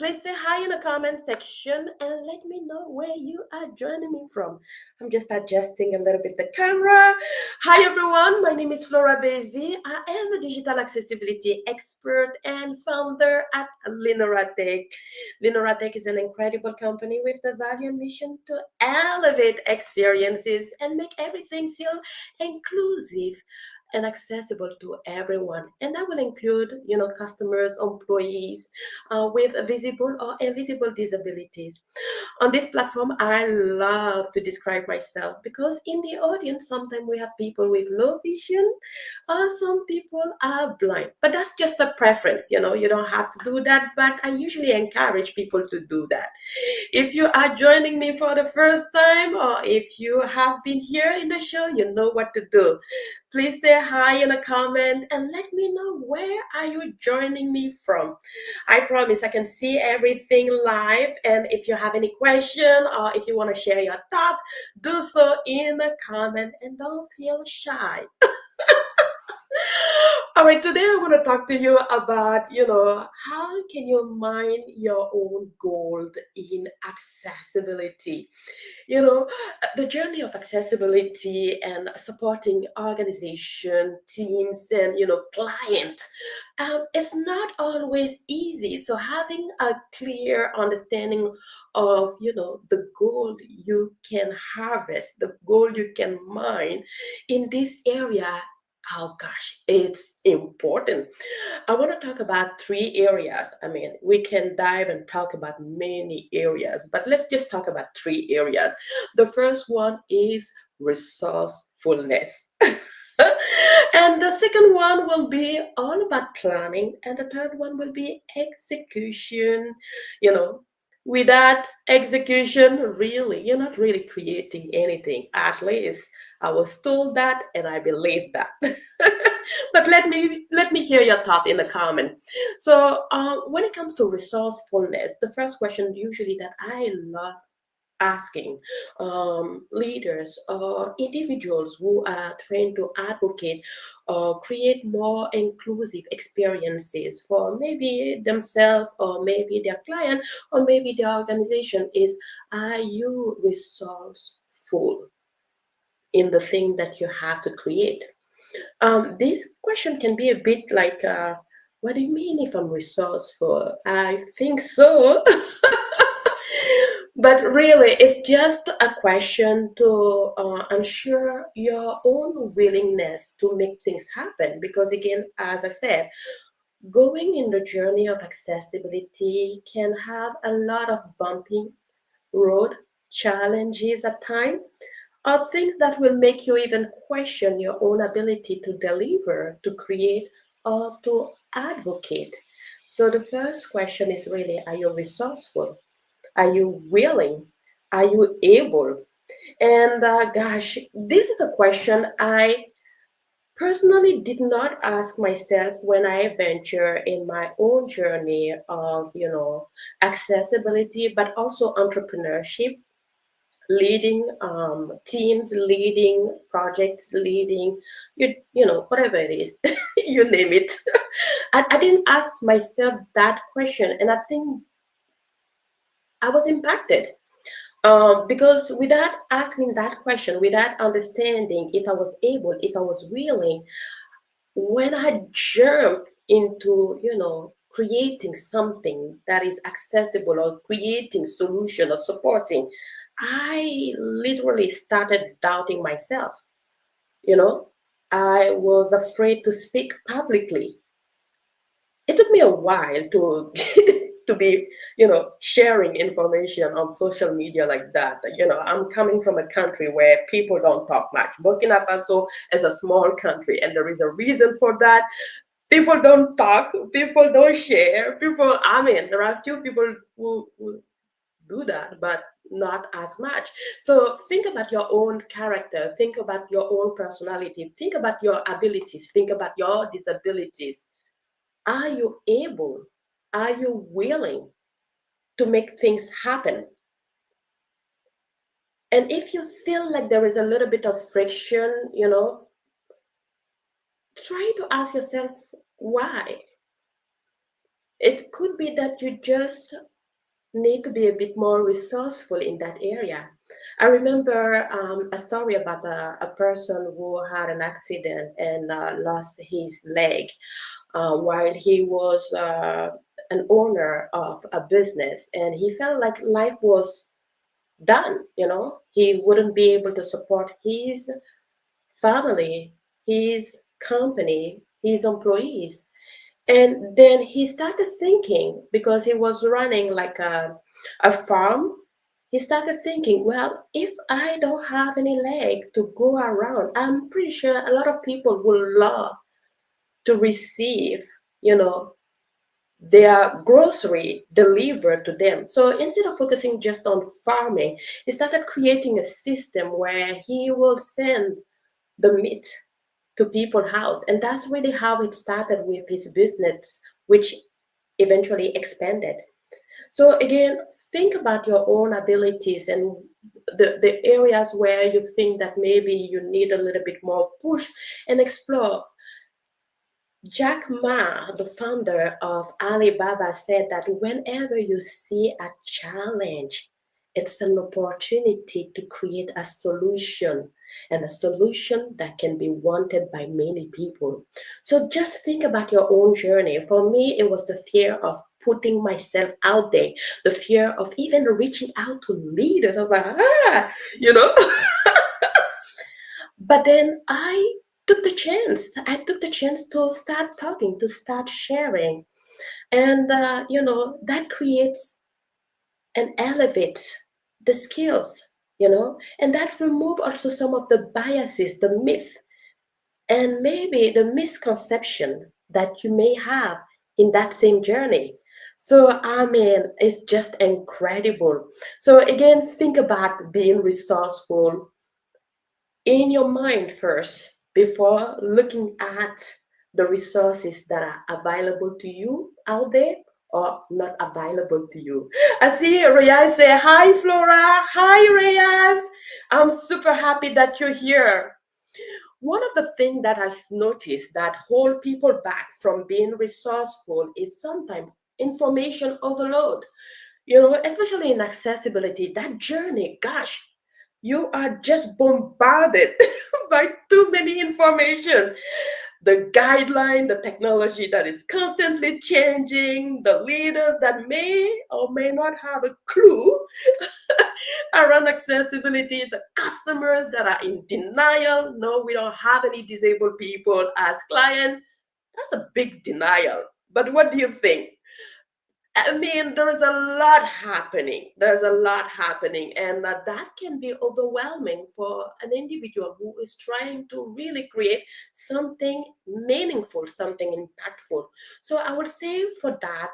Please say hi in the comment section and let me know where you are joining me from. I'm just adjusting a little bit the camera. Hi everyone, my name is Flora Bezi. I am a digital accessibility expert and founder at Linoratech. Linoratech is an incredible company with the value and mission to elevate experiences and make everything feel inclusive and accessible to everyone. And that will include, customers, employees with visible or invisible disabilities. On this platform, I love to describe myself because in the audience, sometimes we have people with low vision or some people are blind. But that's just a preference, you don't have to do that. But I usually encourage people to do that. If you are joining me for the first time or if you have been here in the show, you know what to do. Please say hi in a comment and let me know where are you joining me from. I promise I can see everything live, and if you have any question or if you want to share your thought, do so in the comment and don't feel shy. All right, today I want to talk to you about, how can you mine your own gold in accessibility? You know, the journey of accessibility and supporting organization, teams, and, clients, it's not always easy. So having a clear understanding of, the gold you can harvest, the gold you can mine in this area, oh gosh, it's important. I want to talk about three areas. I mean, we can dive and talk about many areas, but let's just talk about three areas. The first one is resourcefulness. And the second one will be all about planning, and the third one will be execution. You know, without execution, really, you're not really creating anything. At least I was told that, and I believe that. But let me hear your thought in the comment. So when it comes to resourcefulness, the first question usually that I love asking leaders or individuals who are trained to advocate or create more inclusive experiences for maybe themselves or maybe their client or maybe their organization is, are you resourceful in the thing that you have to create? This question can be a bit like, what do you mean if I'm resourceful? I think so. But really, it's just a question to ensure your own willingness to make things happen. Because, again, as I said, going in the journey of accessibility can have a lot of bumpy road challenges at times, or things that will make you even question your own ability to deliver, to create, or to advocate. So, the first question is really, are you resourceful? Are you willing? Are you able? And gosh, this is a question I personally did not ask myself when I venture in my own journey of, accessibility, but also entrepreneurship, leading teams, leading projects, leading, whatever it is, you name it. I didn't ask myself that question, and I think I was impacted. Because without asking that question, without understanding if I was able, if I was willing, when I jump into, creating something that is accessible or creating solution or supporting, I literally started doubting myself. You know, I was afraid to speak publicly. It took me a while to to be sharing information on social media like that. I'm coming from a country where people don't talk much. Burkina Faso is a small country, and there is a reason for that. People don't talk, people don't share, people, I mean, there are a few people who do that, but not as much. So think about your own character, think about your own personality, think about your abilities, think about your disabilities. Are you able? Are you willing to make things happen? And if you feel like there is a little bit of friction, try to ask yourself why. It could be that you just need to be a bit more resourceful in that area. I remember a story about a person who had an accident and lost his leg while he was an owner of a business, and he felt like life was done. He wouldn't be able to support his family, his company, his employees. And then he started thinking, because he was running like a farm, he started thinking, well, if I don't have any leg to go around, I'm pretty sure a lot of people will love to receive, you know, their grocery delivered to them. So instead of focusing just on farming, he started creating a system where he will send the meat to people's house. And that's really how it started with his business, which eventually expanded. So again, think about your own abilities and the areas where you think that maybe you need a little bit more push, and explore. Jack Ma, the founder of Alibaba, said that whenever you see a challenge, it's an opportunity to create a solution, and a solution that can be wanted by many people. So just think about your own journey. For me, it was the fear of putting myself out there, the fear of even reaching out to leaders. I was like, you know. But then I took the chance. I took the chance to start talking, to start sharing. And, that creates and elevates the skills, and that remove also some of the biases, the myth, and maybe the misconception that you may have in that same journey. So, I mean, it's just incredible. So, again, think about being resourceful in your mind first before looking at the resources that are available to you out there or not available to you. I see Reyes say, hi, Flora. Hi, Reyes. I'm super happy that you're here. One of the things that I've noticed that hold people back from being resourceful is sometimes information overload, especially in accessibility. That journey, gosh, you are just bombarded by too many information. The guideline, the technology that is constantly changing, the leaders that may or may not have a clue around accessibility, the customers that are in denial. No, we don't have any disabled people as clients. That's a big denial. But what do you think? I mean, there's a lot happening. There's a lot happening, and that can be overwhelming for an individual who is trying to really create something meaningful, something impactful. So, I would say for that,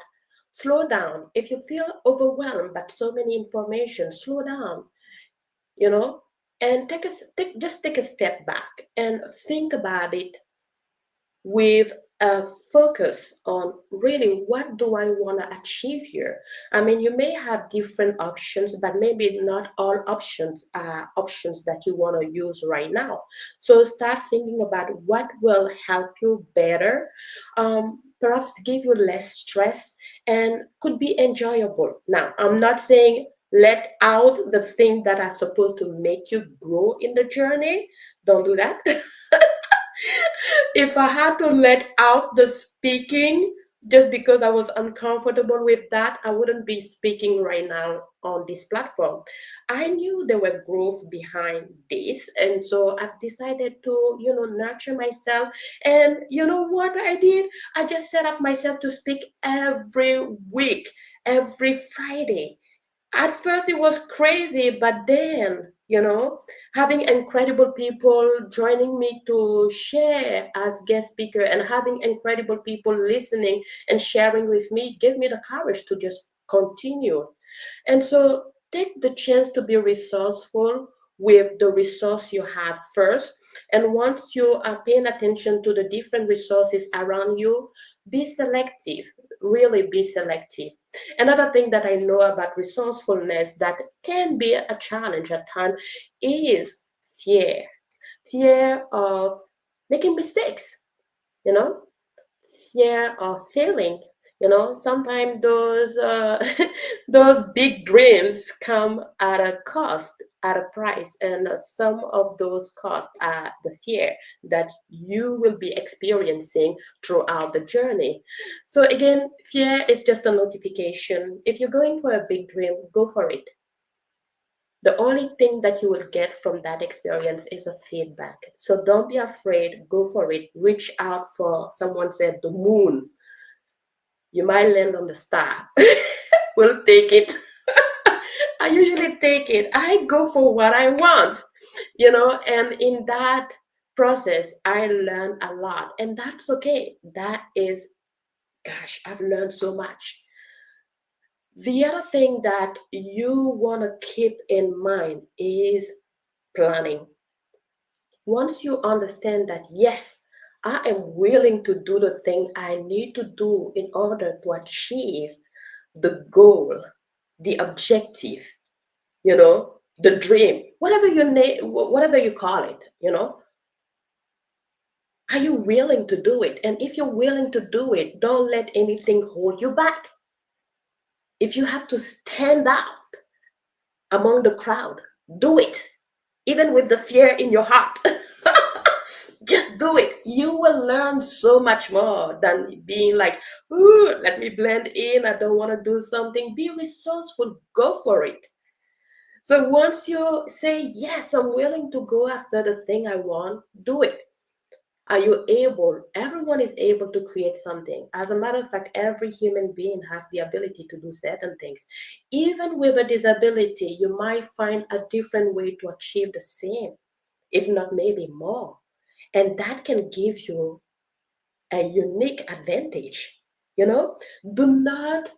slow down. If you feel overwhelmed by so many information, slow down, you know, and just take a step back and think about it with a focus on really what do I want to achieve here. I mean, you may have different options, but maybe not all options are options that you want to use right now. So start thinking about what will help you better, perhaps give you less stress, and could be enjoyable. Now, I'm not saying let out the things that are supposed to make you grow in the journey. Don't do that. If I had to let out the speaking just because I was uncomfortable with that, I wouldn't be speaking right now on this platform. I knew there were growth behind this, and so I've decided to, nurture myself. And you know what I did? I just set up myself to speak every week, every Friday. At first it was crazy, but then, having incredible people joining me to share as guest speaker, and having incredible people listening and sharing with me gave me the courage to just continue. And so take the chance to be resourceful with the resource you have first. And once you are paying attention to the different resources around you, be selective, really be selective. Another thing that I know about resourcefulness that can be a challenge at times is fear. Fear of making mistakes, you know, fear of failing. Sometimes those those big dreams come at a cost, at a price, and some of those costs are the fear that you will be experiencing throughout the journey. So again, fear is just a notification. If you're going for a big dream, go for it. The only thing that you will get from that experience is a feedback. So don't be afraid, go for it. Reach out for, someone said, the moon. You might land on the star. We'll take it. I usually take it. I go for what I want, and in that process, I learn a lot. And that's okay. That is, gosh, I've learned so much. The other thing that you want to keep in mind is planning. Once you understand that, yes, I am willing to do the thing I need to do in order to achieve the goal, the objective, the dream, whatever you name, whatever you call it, are you willing to do it? And if you're willing to do it, don't let anything hold you back. If you have to stand out among the crowd, do it, even with the fear in your heart. Just do it. You will learn so much more than being like, ooh, let me blend in. I don't want to do something. Be resourceful. Go for it. So once you say, yes, I'm willing to go after the thing I want, do it. Are you able? Everyone is able to create something. As a matter of fact, every human being has the ability to do certain things. Even with a disability, you might find a different way to achieve the same, if not maybe more. And that can give you a unique advantage. Do not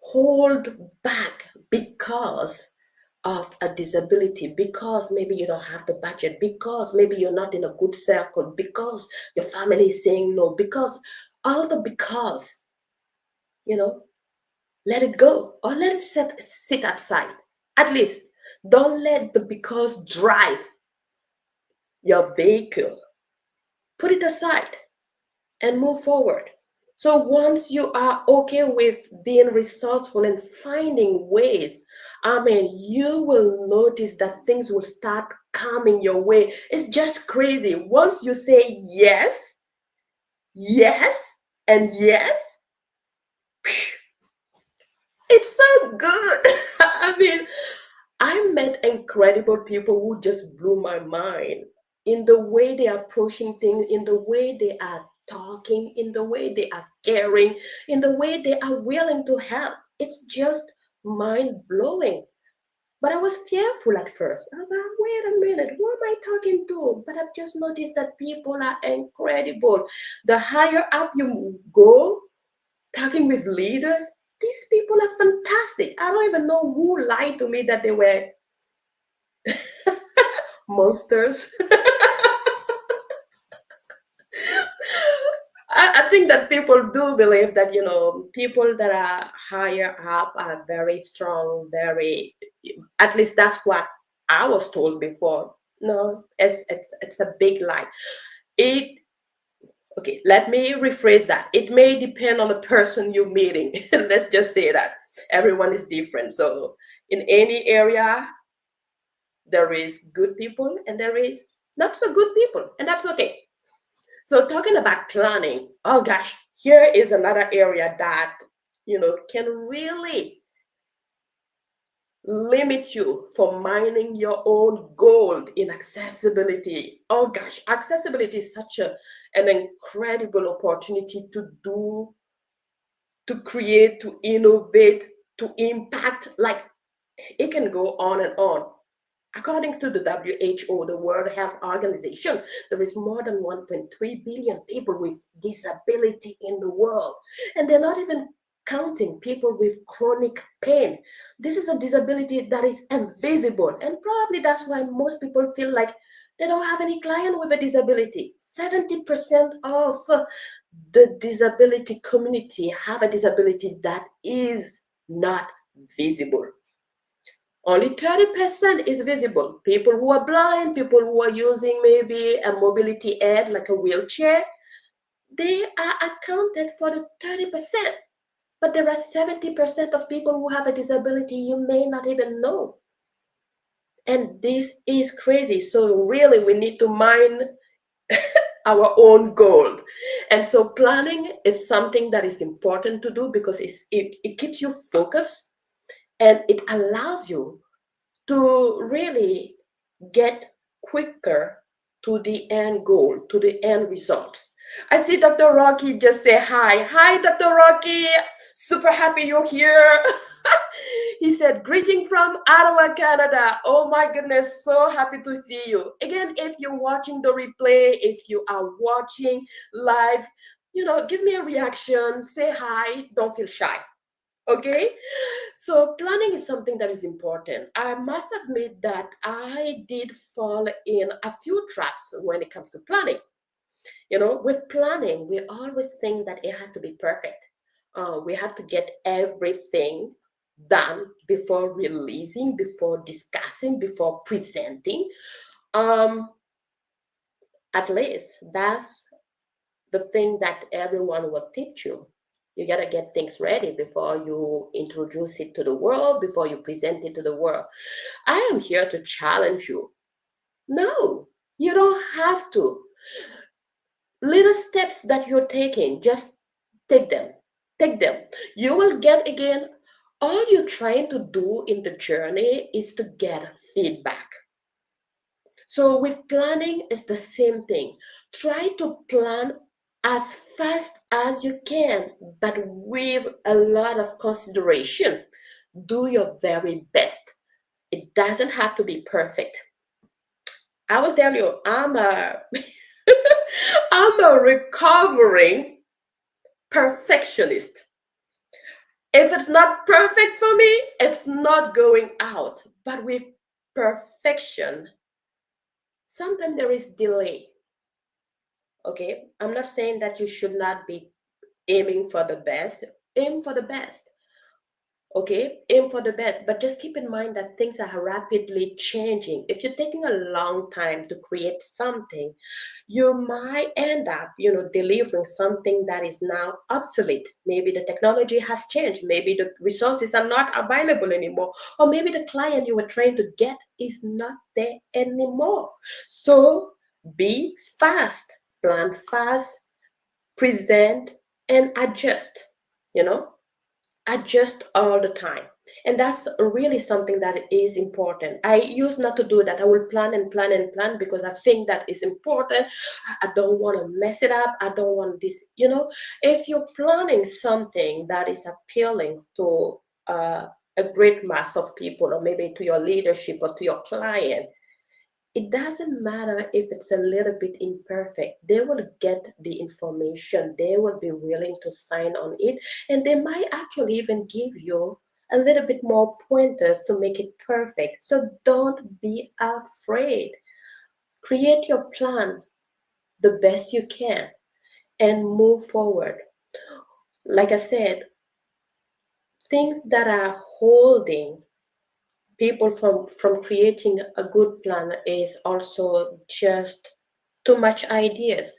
hold back because of a disability, because maybe you don't have the budget, because maybe you're not in a good circle, because your family is saying no, because all the because, you know, let it go or let it sit outside. At least don't let the because drive your vehicle. Put it aside and move forward. So once you are okay with being resourceful and finding ways, I mean, you will notice that things will start coming your way. It's just crazy. Once you say yes, yes, and yes, it's so good. I mean, I met incredible people who just blew my mind in the way they are approaching things, in the way they are talking, in the way they are caring, in the way they are willing to help. It's just mind blowing. But I was fearful at first. I was like, wait a minute, who am I talking to? But I've just noticed that people are incredible. The higher up you go, talking with leaders, these people are fantastic. I don't even know who lied to me that they were monsters. I think that people do believe that, people that are higher up are very strong, very, at least that's what I was told before. No, it's a big lie. It Okay, let me rephrase that. It may depend on the person you're meeting. Let's just say that everyone is different. So in any area, there is good people and there is not so good people, and that's okay. So talking about planning, oh gosh, here is another area that can really limit you from mining your own gold in accessibility. Oh gosh, accessibility is such an incredible opportunity to do, to create, to innovate, to impact. Like, it can go on and on. According to the WHO, the World Health Organization, there is more than 1.3 billion people with disability in the world. And they're not even counting people with chronic pain. This is a disability that is invisible. And probably that's why most people feel like they don't have any client with a disability. 70% of the disability community have a disability that is not visible. Only 30% is visible. People who are blind, people who are using maybe a mobility aid like a wheelchair, they are accounted for the 30%. But there are 70% of people who have a disability you may not even know. And this is crazy. So, really, we need to mine our own gold. And so, planning is something that is important to do because it keeps you focused and it allows you to really get quicker to the end goal, to the end results. I see Dr. Rocky just say hi. Hi, Dr. Rocky. Super happy you're here. He said, greeting from Ottawa, Canada. Oh my goodness, so happy to see you. Again, if you're watching the replay, if you are watching live, give me a reaction, say hi, don't feel shy. Okay? So planning is something that is important. I must admit that I did fall in a few traps when it comes to planning. With planning, we always think that it has to be perfect. We have to get everything done before releasing, before discussing, before presenting. Um, at least that's the thing that everyone will teach you. You got to get things ready before you introduce it to the world, before you present it to the world. I am here to challenge you. No, you don't have to. Little steps that you're taking, just take them. Take them. You will get again. All you're trying to do in the journey is to get feedback. So with planning, it's the same thing. Try to plan as fast as you can, but with a lot of consideration. Do your very best. It doesn't have to be perfect. I will tell you, I'm a I'm a recovering perfectionist. If it's not perfect for me, it's not going out. But with perfection, sometimes there is delay. Okay, I'm not saying that you should not be aiming for the best. Aim for the best. Okay, aim for the best, but just keep in mind that things are rapidly changing. If you're taking a long time to create something, you might end up, delivering something that is now obsolete. Maybe the technology has changed, maybe the resources are not available anymore, or maybe the client you were trying to get is not there anymore. So be fast, plan fast, present, and adjust. you know adjust all the time. And that's really something that is important. I used not to do that. I will plan and plan and plan because I think that is important. I don't want to mess it up. I don't want this. If you're planning something that is appealing to a great mass of people, or maybe to your leadership or to your client, it doesn't matter if it's a little bit imperfect. They will get the information, they will be willing to sign on it, and they might actually even give you a little bit more pointers to make it perfect. So don't be afraid. Create your plan the best you can and move forward. Like I said, things that are holding people from creating a good plan is also just too much ideas.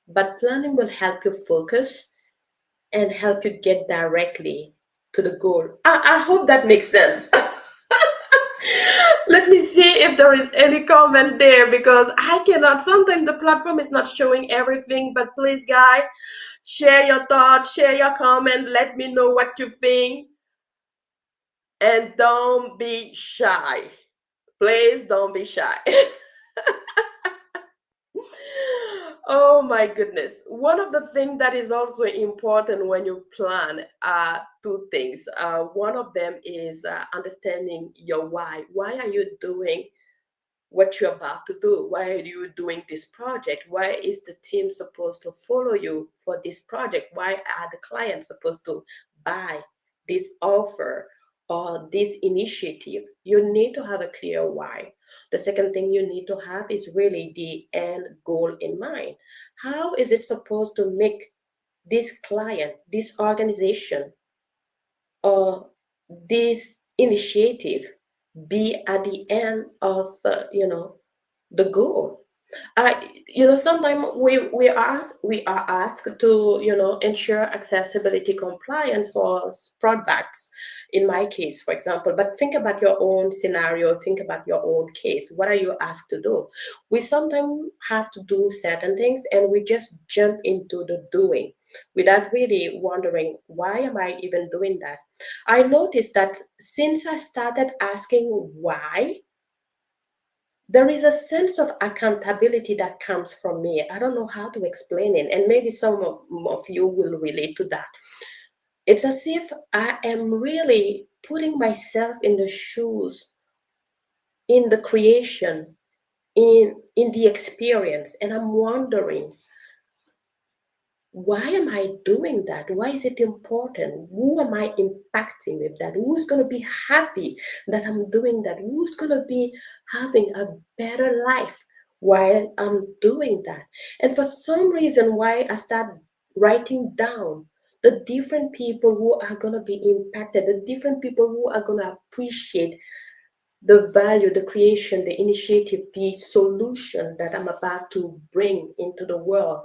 But planning will help you focus and help you get directly to the goal. I hope that makes sense. Let me see if there is any comment there, because I cannot. Sometimes the platform is not showing everything, but please, guys, share your thoughts, share your comment, let me know what you think, and don't be shy. Please don't be shy. Oh my goodness. One of the things that is also important when you plan are two things. One of them is understanding your why. Why are you doing what you're about to do? Why are you doing this project? Why is the team supposed to follow you for this project? Why are the clients supposed to buy this offer or this initiative? You need to have a clear why. The second thing you need to have is really the end goal in mind. How is it supposed to make this client, this organization, or this initiative be at the end of the goal? Sometimes we are asked to ensure accessibility compliance for products. In my case, for example, but think about your own scenario. Think about your own case. What are you asked to do? We sometimes have to do certain things, and we just jump into the doing without really wondering why am I even doing that. I noticed that since I started asking why, there is a sense of accountability that comes from me. I don't know how to explain it, and maybe some of you will relate to that. It's as if I am really putting myself in the shoes, in the creation, in the experience, and I'm wondering, why am I doing that? Why is it important? Who am I impacting with that? Who's going to be happy that I'm doing that? Who's going to be having a better life while I'm doing that? And for some reason, why I start writing down the different people who are going to be impacted, the different people who are going to appreciate the value, the creation, the initiative, the solution that I'm about to bring into the world.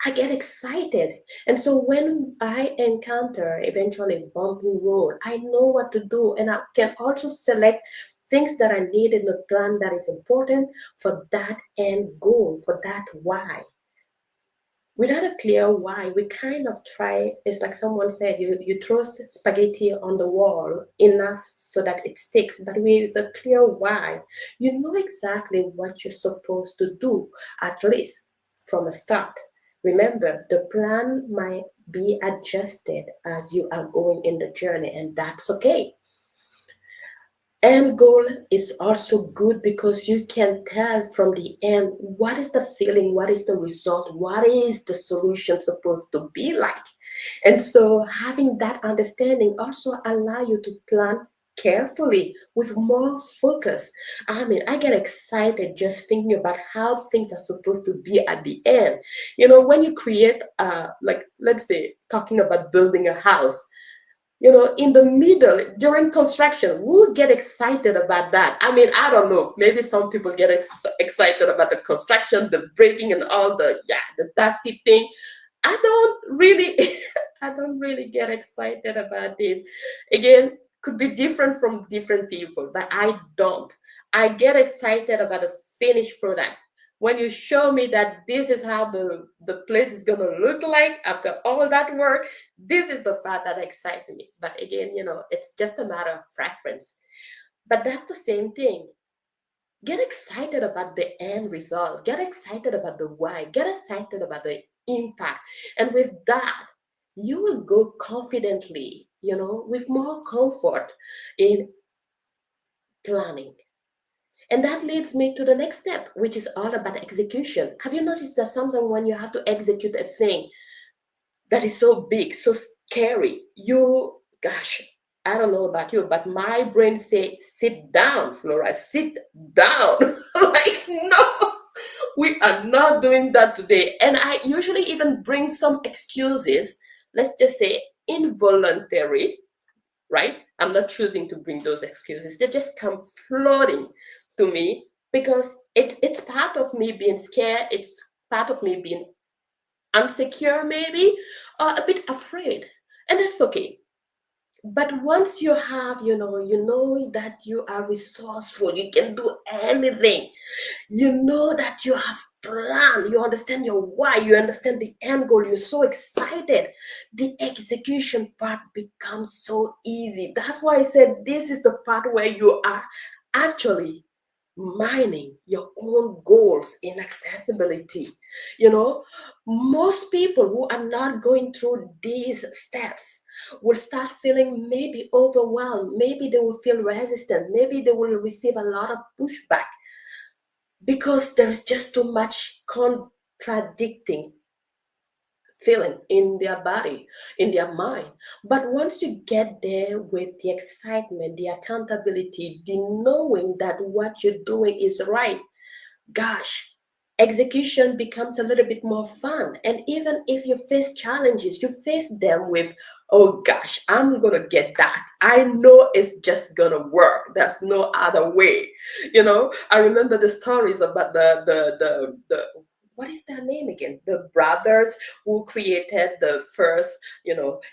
I get excited. And so when I encounter eventually a bumping road, I know what to do. And I can also select things that I need in the plan that is important for that end goal, for that why. Without a clear why, we kind of try, it's like someone said, you throw spaghetti on the wall enough so that it sticks, but with a clear why, you know exactly what you're supposed to do, at least from a start. Remember, the plan might be adjusted as you are going in the journey, and that's okay. End goal is also good because you can tell from the end what is the feeling, what is the result, what is the solution supposed to be like. And so having that understanding also allow you to plan carefully with more focus. I mean, I get excited just thinking about how things are supposed to be at the end. When you create like, let's say, talking about building a house, in the middle during construction, who get excited about that? I mean, I don't know. Maybe some people get excited about the construction, the breaking, and all the dusty thing. I don't really, I don't really get excited about this. Again, could be different from different people, but I don't. I get excited about the finished product. When you show me that this is how the place is gonna look like after all that work, this is the part that excites me. But again, it's just a matter of preference. But that's the same thing. Get excited about the end result. Get excited about the why. Get excited about the impact. And with that, you will go confidently, with more comfort in planning. And that leads me to the next step, which is all about execution. Have you noticed that sometimes when you have to execute a thing, that is so big, so scary. Gosh, I don't know about you, but my brain say, sit down, Flora, sit down. Like, no, we are not doing that today. And I usually even bring some excuses, let's just say involuntary, right? I'm not choosing to bring those excuses. They just come floating to me because it's part of me being scared. It's part of me being insecure maybe, or a bit afraid, and that's okay. But once you have, you know that you are resourceful, you can do anything, you know that you have plan, you understand your why, you understand the end goal, you're so excited, the execution part becomes so easy. That's why I said this is the part where you are actually mining your own goals in accessibility. You know, most people who are not going through these steps will start feeling maybe overwhelmed, maybe they will feel resistant, maybe they will receive a lot of pushback because there's just too much contradicting feeling in their body, in their mind. But once you get there with the excitement, the accountability, the knowing that what you're doing is right, gosh, execution becomes a little bit more fun. And even if you face challenges, you face them with Oh gosh, I'm gonna get that. I know it's just gonna work. There's no other way. I remember the stories about the what is their name again? The brothers who created the first,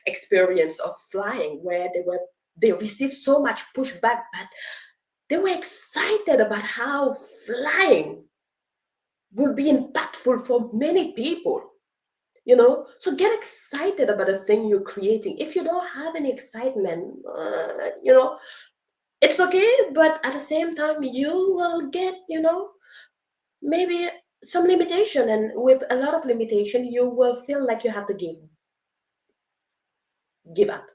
experience of flying, where they received so much pushback, but they were excited about how flying will be impactful for many people. So get excited about the thing you're creating. If you don't have any excitement, it's okay, but at the same time you will get, maybe some limitation, and with a lot of limitation you will feel like you have to give up,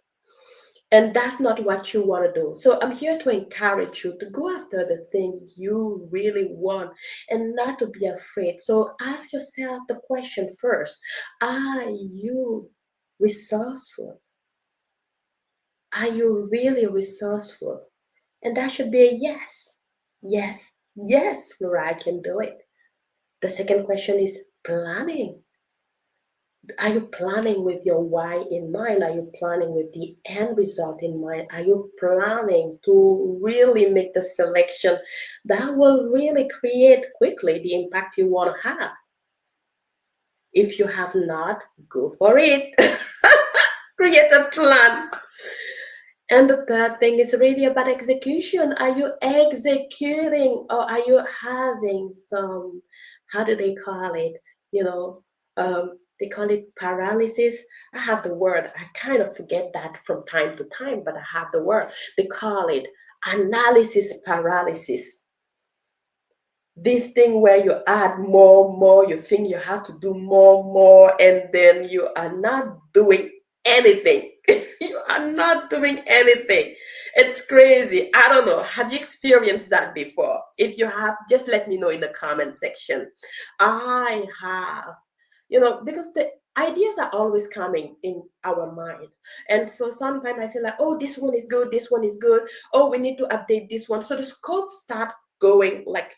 and that's not what you want to do. So I'm here to encourage you to go after the thing you really want and not to be afraid. So ask yourself the question first: are you resourceful? Are you really resourceful? And that should be a yes. Yes, yes, Flora, I can do it. The second question is planning. Are you planning with your why in mind? Are you planning with the end result in mind? Are you planning to really make the selection that will really create quickly the impact you want to have? If you have not, go for it. Create a plan. And the third thing is really about execution. Are you executing, or are you having some, how do they call it? You know, they call it paralysis. I have the word. I kind of forget that from time to time, but I have the word. They call it analysis paralysis. This thing where you add more, you think you have to do more, and then you are not doing anything. You are not doing anything. It's crazy. I don't know. Have you experienced that before? If you have, just let me know in the comment section. I have, because the ideas are always coming in our mind. And so sometimes I feel like, oh, this one is good, this one is good. Oh, we need to update this one. So the scope start going like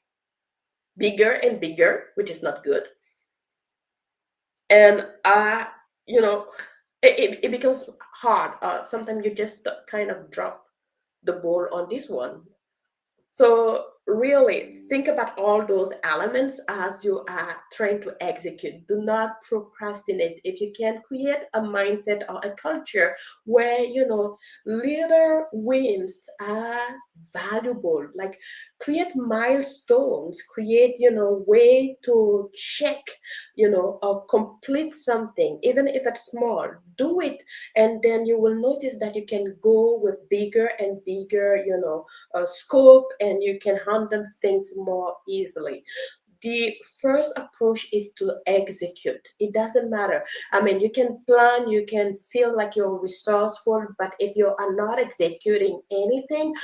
bigger and bigger, which is not good. And you know, it becomes hard. Sometimes you just kind of drop the ball on this one. So really think about all those elements as you are trying to execute. Do not procrastinate. If you can create a mindset or a culture where little wins are valuable, like create milestones, create way to check, or complete something, even if it's small. Do it, and then you will notice that you can go with bigger and bigger, scope, and you can handle things more easily. The first approach is to execute. It doesn't matter. I mean, you can plan, you can feel like you're resourceful, but if you are not executing anything,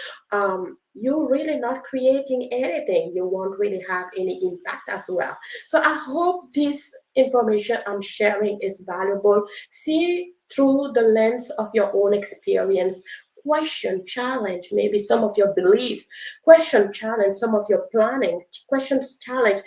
you're really not creating anything. You won't really have any impact as well. So I hope this information I'm sharing is valuable. See through the lens of your own experience. Question, challenge maybe some of your beliefs. Question, challenge some of your planning. Questions, challenge.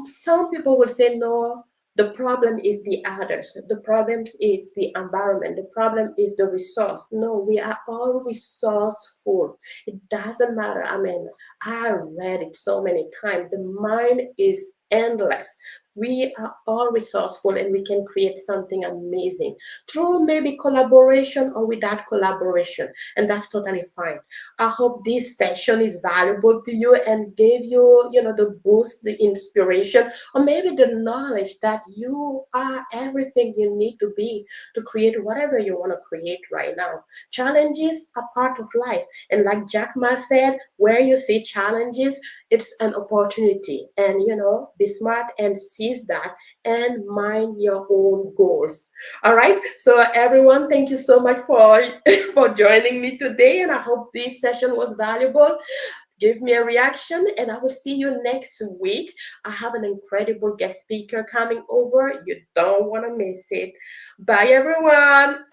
Some people will say, no, the problem is the others. The problem is the environment. The problem is the resource. No, we are all resourceful. It doesn't matter. I mean, I read it so many times. The mind is endless. We are all resourceful, and we can create something amazing through maybe collaboration or without collaboration. And that's totally fine. I hope this session is valuable to you and gave you, the boost, the inspiration, or maybe the knowledge that you are everything you need to be to create whatever you want to create right now. Challenges are part of life. And like Jack Ma said, where you see challenges, it's an opportunity. And, be smart and seize that and mind your own goals. All right. So everyone, thank you so much for for joining me today, and I hope this session was valuable. Give me a reaction, and I will see you next week. I have an incredible guest speaker coming over. You don't want to miss it. Bye, everyone.